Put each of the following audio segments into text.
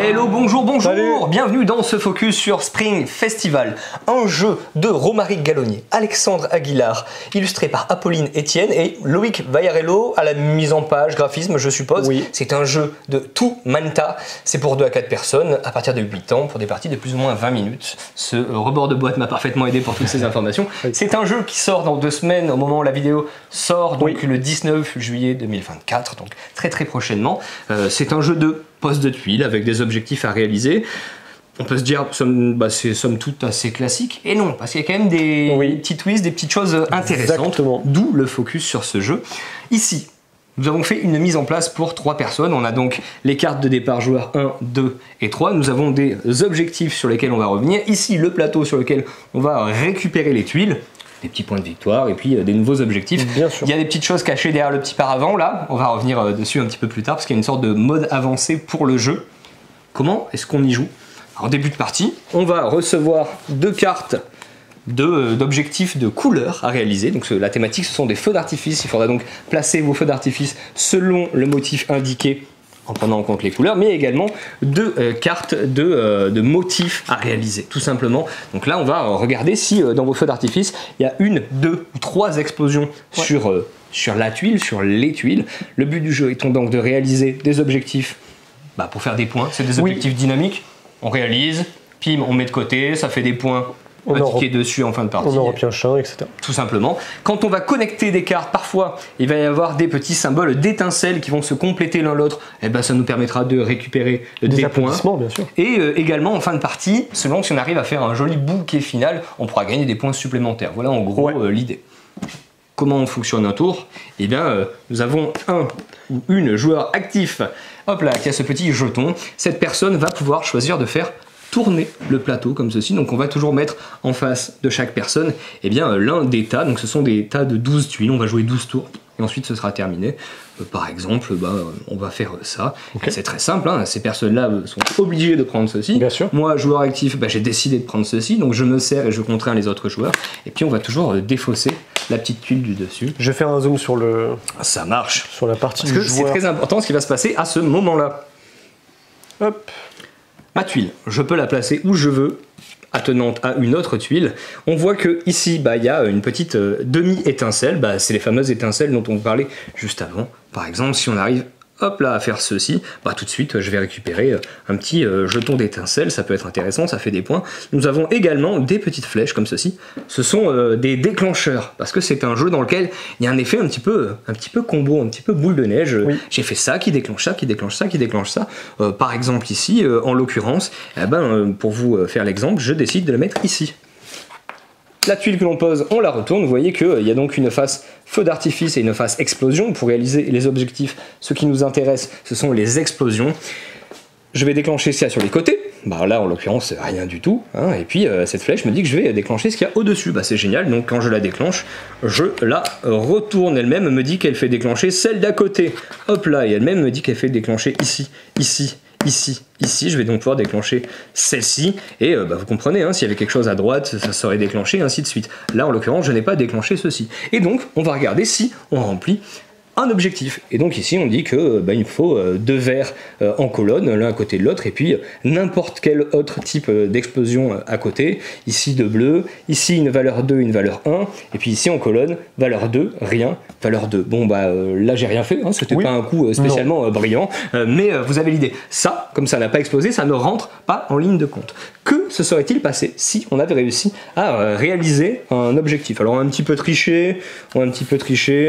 Hello, bonjour, bonjour. Salut. Bienvenue dans ce focus sur Spring Festival, un jeu de Romaric Gallonnier, Alexandre Aguilar, illustré par Apolline Etienne et Loïc Vaiarello à la mise en page, graphisme je suppose. Oui. C'est un jeu de tout Manta, c'est pour 2 à 4 personnes à partir de 8 ans pour des parties de plus ou moins 20 minutes. Ce rebord de boîte m'a parfaitement aidé pour toutes ces informations. Oui. C'est un jeu qui sort dans 2 semaines au moment où la vidéo sort, donc Oui. le 19 juillet 2024, donc très prochainement. C'est un jeu de pose de tuiles avec des objectifs à réaliser. On peut se dire, c'est somme toute assez classique. Et non, parce qu'il y a quand même des petits twists, des petites choses intéressantes. Exactement. D'où le focus sur ce jeu. Ici, nous avons fait une mise en place pour 3 personnes. On a donc les cartes de départ joueurs 1, 2 et 3. Nous avons des objectifs sur lesquels on va revenir. Ici, le plateau sur lequel on va récupérer les tuiles. Des petits points de victoire et puis des nouveaux objectifs. Bien sûr. Il y a des petites choses cachées derrière le petit paravent là, on va revenir dessus un petit peu plus tard parce qu'il y a une sorte de mode avancé pour le jeu. Comment est-ce qu'on y joue? En début de partie, on va recevoir 2 cartes d'objectifs de couleurs à réaliser. Donc la thématique, ce sont des feux d'artifice. Il faudra donc placer vos feux d'artifice selon le motif indiqué en prenant en compte les couleurs, mais également 2 cartes de motifs à réaliser, tout simplement. Donc là, on va regarder si dans vos feux d'artifice, il y a 1, 2 ou 3 explosions sur la tuile, sur les tuiles. Le but du jeu étant donc de réaliser des objectifs pour faire des points. C'est des objectifs dynamiques. On réalise, pim, on met de côté, ça fait des points. On va tiquer dessus en fin de partie. On en repioche un, etc. Tout simplement. Quand on va connecter des cartes, parfois, il va y avoir des petits symboles d'étincelles qui vont se compléter l'un l'autre. Et ça nous permettra de récupérer des points. Bien sûr. Et également, en fin de partie, selon si on arrive à faire un joli bouquet final, on pourra gagner des points supplémentaires. Voilà en gros l'idée. Comment fonctionne un tour? Eh bien, nous avons un ou une joueur actif. Hop là, qui a ce petit jeton. Cette personne va pouvoir choisir de faire tourner le plateau comme ceci. Donc on va toujours mettre en face de chaque personne l'un des tas. Donc ce sont des tas de 12 tuiles. On va jouer 12 tours et ensuite ce sera terminé. Par exemple, on va faire ça. Okay. C'est très simple, hein. Ces personnes-là sont obligées de prendre ceci. Bien sûr. Moi, joueur actif, j'ai décidé de prendre ceci. Donc je me sers et je contrains les autres joueurs. Et puis on va toujours défausser la petite tuile du dessus. Je vais faire un zoom sur Ça marche. sur la partie Parce du que c'est joueur. très important ce qui va se passer à ce moment-là. Hop. Ma tuile, je peux la placer où je veux, attenante à une autre tuile. On voit que ici, il y a une petite demi-étincelle. C'est les fameuses étincelles dont on parlait juste avant. Par exemple, si on arrive hop là à faire ceci, tout de suite je vais récupérer un petit jeton d'étincelle. Ça peut être intéressant, ça fait des points. Nous avons également des petites flèches comme ceci. Ce sont des déclencheurs parce que c'est un jeu dans lequel il y a un effet un petit peu combo, un petit peu boule de neige. Oui. J'ai fait ça qui déclenche ça, qui déclenche ça, qui déclenche ça. Par exemple ici, en l'occurrence, pour vous faire l'exemple, je décide de le mettre ici. La tuile que l'on pose, on la retourne. Vous voyez qu'il y a donc une face feu d'artifice et une face explosion. Pour réaliser les objectifs, ce qui nous intéresse, ce sont les explosions. Je vais déclencher ce qu'il y a sur les côtés. Là, en l'occurrence, rien du tout. Hein. Et puis, cette flèche me dit que je vais déclencher ce qu'il y a au-dessus. C'est génial. Donc, quand je la déclenche, je la retourne. Elle-même me dit qu'elle fait déclencher celle d'à côté. Hop là. Et elle-même me dit qu'elle fait déclencher ici, ici, ici, ici. Je vais donc pouvoir déclencher celle-ci. Et vous comprenez, hein, s'il y avait quelque chose à droite, ça serait déclenché, ainsi de suite. Là, en l'occurrence, je n'ai pas déclenché ceci. Et donc, on va regarder si on remplit un objectif. Et donc ici on dit que il faut 2 verres en colonne, l'un à côté de l'autre, et puis n'importe quel autre type d'explosion à côté. Ici de bleu, ici une valeur 2, une valeur 1, et puis ici en colonne, valeur 2, rien, valeur 2. Là j'ai rien fait, hein, c'était pas un coup spécialement brillant, mais vous avez l'idée. Ça, comme ça n'a pas explosé, ça ne rentre pas en ligne de compte. Que se serait-il passé si on avait réussi à réaliser un objectif? Alors on a un petit peu triché,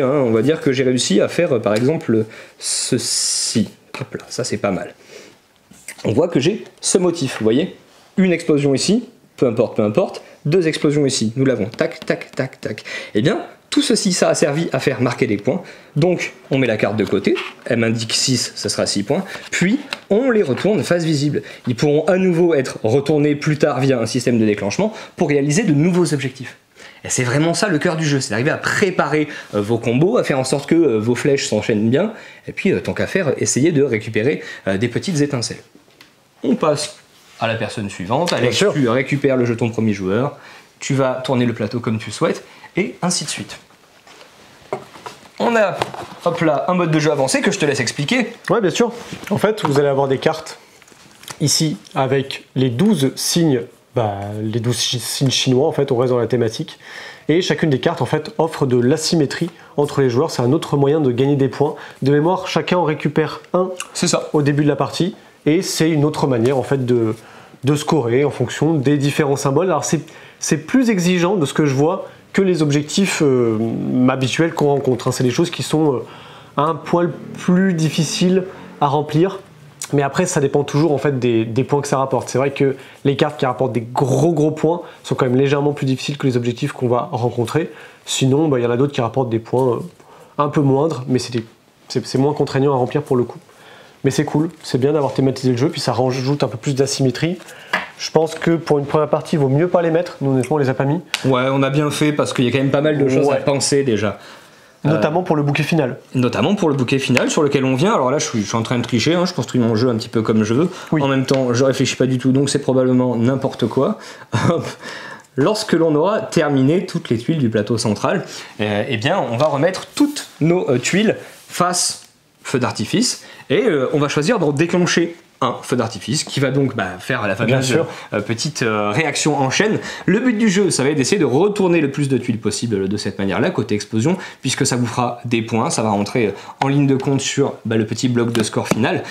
hein, on va dire que j'ai réussi à faire par exemple ceci. Hop là, ça c'est pas mal. On voit que j'ai ce motif, vous voyez? Une explosion ici, peu importe, 2 explosions ici, nous l'avons, tac, tac, tac, tac. Eh bien, tout ceci, ça a servi à faire marquer des points. Donc, on met la carte de côté, elle m'indique 6, ça sera 6 points, puis on les retourne face visible. Ils pourront à nouveau être retournés plus tard via un système de déclenchement pour réaliser de nouveaux objectifs. Et c'est vraiment ça le cœur du jeu, c'est d'arriver à préparer vos combos, à faire en sorte que vos flèches s'enchaînent bien, et puis tant qu'à faire, essayer de récupérer des petites étincelles. On passe à la personne suivante, Alex, tu récupères le jeton premier joueur, tu vas tourner le plateau comme tu le souhaites, et ainsi de suite. On a, hop là, un mode de jeu avancé que je te laisse expliquer. Ouais, bien sûr. En fait, vous allez avoir des cartes ici avec les 12 signes, les 12 signes chinois en fait, on reste dans la thématique. Et chacune des cartes en fait offre de l'asymétrie entre les joueurs, c'est un autre moyen de gagner des points. De mémoire, chacun en récupère un au début de la partie, et c'est une autre manière en fait de scorer en fonction des différents symboles. Alors c'est plus exigeant de ce que je vois que les objectifs habituels qu'on rencontre. C'est des choses qui sont un poil plus difficiles à remplir. Mais après, ça dépend toujours en fait des points que ça rapporte. C'est vrai que les cartes qui rapportent des gros points sont quand même légèrement plus difficiles que les objectifs qu'on va rencontrer. Sinon, il y en a d'autres qui rapportent des points un peu moindres, mais c'est moins contraignant à remplir pour le coup. Mais c'est cool, c'est bien d'avoir thématisé le jeu, puis ça rajoute un peu plus d'asymétrie. Je pense que pour une première partie, il vaut mieux pas les mettre. Nous, honnêtement, on les a pas mis. Ouais, on a bien fait parce qu'il y a quand même pas mal de choses à penser déjà. Notamment pour le bouquet final. Notamment pour le bouquet final sur lequel on vient. Alors là, je suis en train de tricher, je construis mon jeu un petit peu comme je veux. Oui. En même temps, je réfléchis pas du tout, donc c'est probablement n'importe quoi. Lorsque l'on aura terminé toutes les tuiles du plateau central, eh bien, on va remettre toutes nos tuiles face feu d'artifice et on va choisir d'en déclencher un feu d'artifice qui va donc faire la fameuse petite réaction en chaîne. Le but du jeu, ça va être d'essayer de retourner le plus de tuiles possible de cette manière-là, côté explosion, puisque ça vous fera des points, ça va rentrer en ligne de compte sur le petit bloc de score final,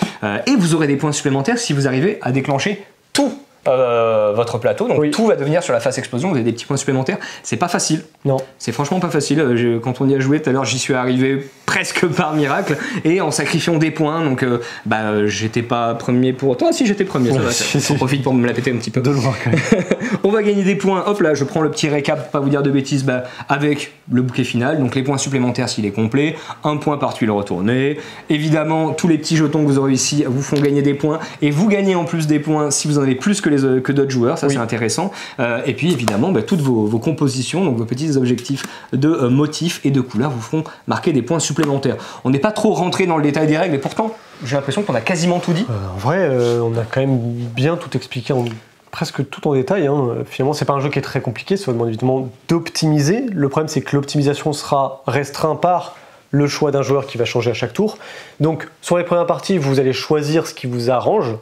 et vous aurez des points supplémentaires si vous arrivez à déclencher tout votre plateau, donc tout va devenir sur la face explosion, vous avez des petits points supplémentaires, c'est pas facile, non, c'est franchement pas facile. Quand on y a joué tout à l'heure, j'y suis arrivé presque par miracle et en sacrifiant des points, donc j'étais pas premier pour autant. Ah si, j'étais premier, ça profite pour me la péter un petit peu. De loin, quand même. On va gagner des points, hop là, je prends le petit récap pour pas vous dire de bêtises, avec le bouquet final, donc les points supplémentaires s'il est complet, un point par tuile retournée, évidemment tous les petits jetons que vous aurez ici vous font gagner des points, et vous gagnez en plus des points si vous en avez plus que d'autres joueurs, ça c'est intéressant, et puis évidemment toutes vos compositions, donc vos petits objectifs de motifs et de couleurs vous feront marquer des points supplémentaires. On n'est pas trop rentré dans le détail des règles et pourtant j'ai l'impression qu'on a quasiment tout dit. En vrai on a quand même bien tout expliqué, presque tout en détail, Finalement c'est pas un jeu qui est très compliqué, ça va demander évidemment d'optimiser. Le problème c'est que l'optimisation sera restreinte par le choix d'un joueur qui va changer à chaque tour. Donc sur les premières parties vous allez choisir ce qui vous arrange.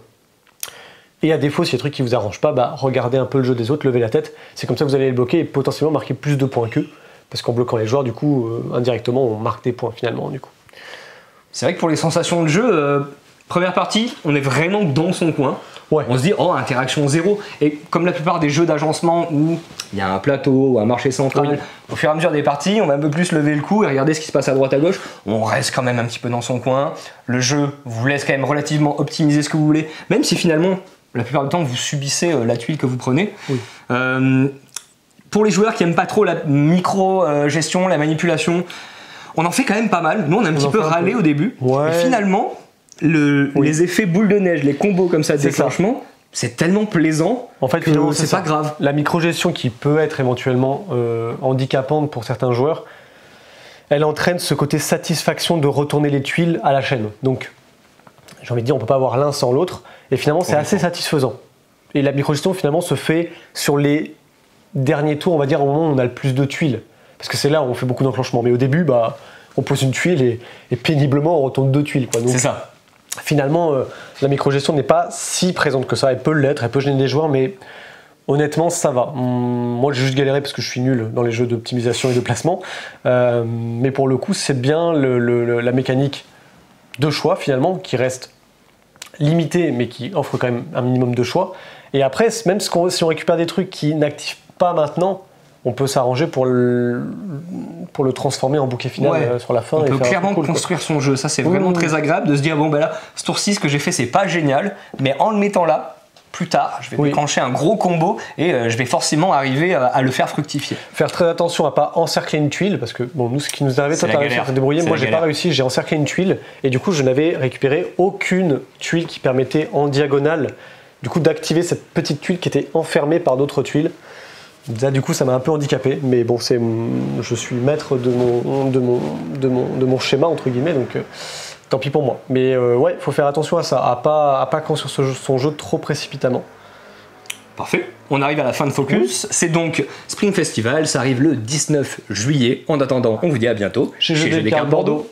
Et à défaut, s'il y a des trucs qui vous arrangent pas, regardez un peu le jeu des autres, levez la tête. C'est comme ça que vous allez les bloquer et potentiellement marquer plus de points qu'eux. Parce qu'en bloquant les joueurs, du coup, indirectement, on marque des points finalement. Du coup. C'est vrai que pour les sensations de jeu, première partie, on est vraiment dans son coin. Ouais. On se dit, oh, interaction zéro. Et comme la plupart des jeux d'agencement où il y a un plateau ou un marché central, au fur et à mesure des parties, on va un peu plus lever le cou et regarder ce qui se passe à droite à gauche. On reste quand même un petit peu dans son coin. Le jeu vous laisse quand même relativement optimiser ce que vous voulez, même si finalement, la plupart du temps, vous subissez la tuile que vous prenez. Oui. Pour les joueurs qui n'aiment pas trop la micro-gestion, la manipulation, on en fait quand même pas mal. Nous, on a un petit peu râlé au début. Ouais. Et finalement, les effets boule de neige, les combos comme ça de déclenchement, c'est tellement plaisant en fait, que c'est pas grave. La micro-gestion qui peut être éventuellement handicapante pour certains joueurs, elle entraîne ce côté satisfaction de retourner les tuiles à la chaîne. Donc, j'ai envie de dire, on ne peut pas avoir l'un sans l'autre. Et finalement, c'est assez satisfaisant. Et la micro-gestion, finalement, se fait sur les derniers tours, on va dire, au moment où on a le plus de tuiles. Parce que c'est là où on fait beaucoup d'enclenchements. Mais au début, on pose une tuile et péniblement, on retourne 2 tuiles. C'est ça. Finalement, la micro-gestion n'est pas si présente que ça. Elle peut l'être, elle peut gêner les joueurs, mais honnêtement, ça va. Moi, j'ai juste galéré parce que je suis nul dans les jeux d'optimisation et de placement. Mais pour le coup, c'est bien la mécanique de choix, finalement, qui reste limité mais qui offre quand même un minimum de choix. Et après, même si on récupère des trucs qui n'activent pas maintenant, on peut s'arranger pour le transformer en bouquet final sur la fin. On peut clairement construire son jeu. Ça, c'est vraiment très agréable de se dire, bon, là, ce tour-ci, ce que j'ai fait, c'est pas génial, mais en le mettant là, plus tard, je vais déclencher un gros combo et je vais forcément arriver à le faire fructifier. Faire très attention à pas encercler une tuile, parce que nous, ce qui nous est arrivé, toi t'as réussi à te débrouiller, moi j'ai pas réussi, j'ai encerclé une tuile et du coup je n'avais récupéré aucune tuile qui permettait en diagonale du coup d'activer cette petite tuile qui était enfermée par d'autres tuiles. Là, du coup ça m'a un peu handicapé, mais bon, je suis maître de mon schéma entre guillemets, donc tant pis pour moi. Mais ouais, il faut faire attention à ça, à pas construire son jeu trop précipitamment. Parfait. On arrive à la fin de Focus. C'est donc Spring Festival. Ça arrive le 19 juillet. En attendant, on vous dit à bientôt chez GD Cartes Bordeaux.